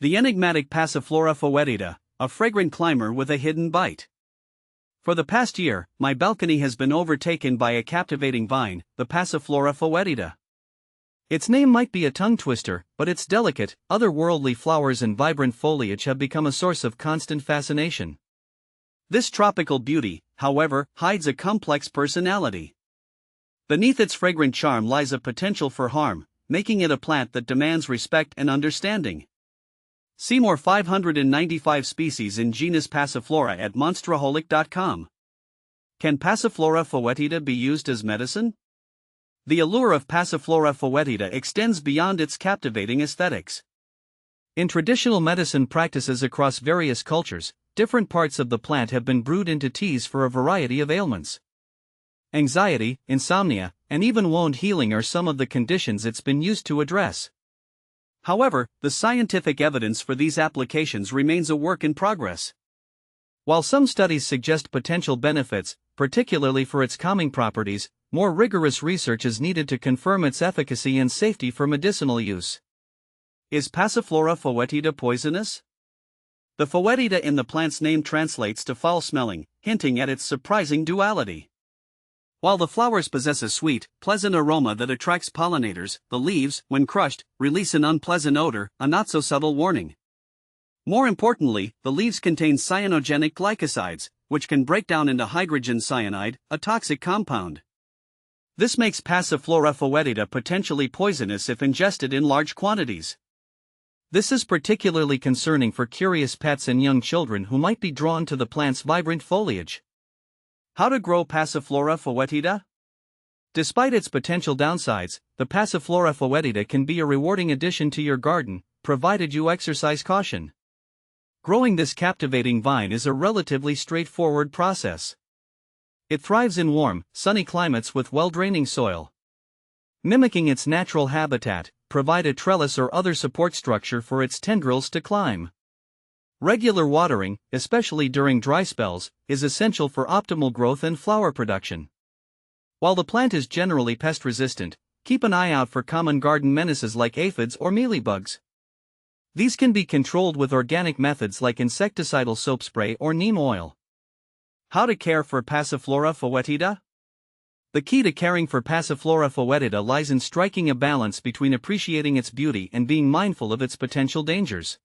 The enigmatic Passiflora foetida, a fragrant climber with a hidden bite. For the past year, my balcony has been overtaken by a captivating vine, the Passiflora foetida. Its name might be a tongue twister, but its delicate, otherworldly flowers and vibrant foliage have become a source of constant fascination. This tropical beauty, however, hides a complex personality. Beneath its fragrant charm lies a potential for harm, making it a plant that demands respect and understanding. See more 595 species in genus Passiflora at monsteraholic.com. Can Passiflora foetida be used as medicine? The allure of Passiflora foetida extends beyond its captivating aesthetics. In traditional medicine practices across various cultures, different parts of the plant have been brewed into teas for a variety of ailments. Anxiety, insomnia, and even wound healing are some of the conditions it's been used to address. However, the scientific evidence for these applications remains a work in progress. While some studies suggest potential benefits, particularly for its calming properties, more rigorous research is needed to confirm its efficacy and safety for medicinal use. Is Passiflora foetida poisonous? The foetida in the plant's name translates to foul-smelling, hinting at its surprising duality. While the flowers possess a sweet, pleasant aroma that attracts pollinators, the leaves, when crushed, release an unpleasant odor, a not-so-subtle warning. More importantly, the leaves contain cyanogenic glycosides, which can break down into hydrogen cyanide, a toxic compound. This makes Passiflora foetida potentially poisonous if ingested in large quantities. This is particularly concerning for curious pets and young children who might be drawn to the plant's vibrant foliage. How to grow Passiflora foetida? Despite its potential downsides, the Passiflora foetida can be a rewarding addition to your garden, provided you exercise caution. Growing this captivating vine is a relatively straightforward process. It thrives in warm, sunny climates with well-draining soil. Mimicking its natural habitat, provide a trellis or other support structure for its tendrils to climb. Regular watering, especially during dry spells, is essential for optimal growth and flower production. While the plant is generally pest-resistant, keep an eye out for common garden menaces like aphids or mealybugs. These can be controlled with organic methods like insecticidal soap spray or neem oil. How to care for Passiflora foetida? The key to caring for Passiflora foetida lies in striking a balance between appreciating its beauty and being mindful of its potential dangers.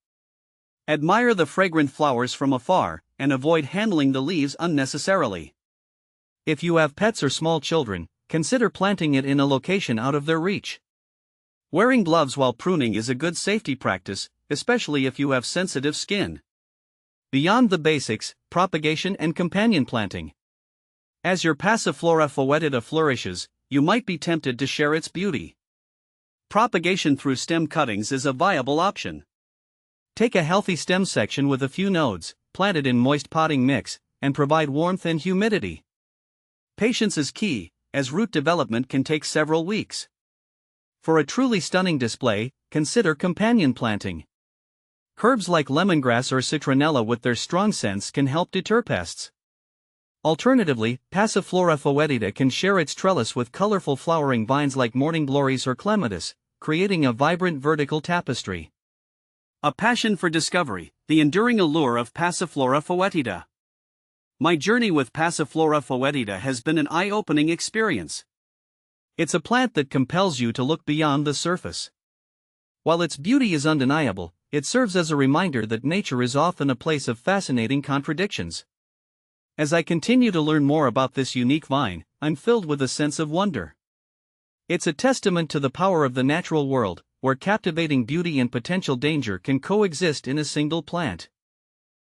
Admire the fragrant flowers from afar, and avoid handling the leaves unnecessarily. If you have pets or small children, consider planting it in a location out of their reach. Wearing gloves while pruning is a good safety practice, especially if you have sensitive skin. Beyond the basics, propagation and companion planting. As your Passiflora foetida flourishes, you might be tempted to share its beauty. Propagation through stem cuttings is a viable option. Take a healthy stem section with a few nodes, plant it in moist potting mix, and provide warmth and humidity. Patience is key, as root development can take several weeks. For a truly stunning display, consider companion planting. Herbs like lemongrass or citronella with their strong scents can help deter pests. Alternatively, Passiflora foetida can share its trellis with colorful flowering vines like morning glories or clematis, creating a vibrant vertical tapestry. A passion for discovery, the enduring allure of Passiflora foetida. My journey with Passiflora foetida has been an eye-opening experience. It's a plant that compels you to look beyond the surface. While its beauty is undeniable, it serves as a reminder that nature is often a place of fascinating contradictions. As I continue to learn more about this unique vine, I'm filled with a sense of wonder. It's a testament to the power of the natural world, where captivating beauty and potential danger can coexist in a single plant.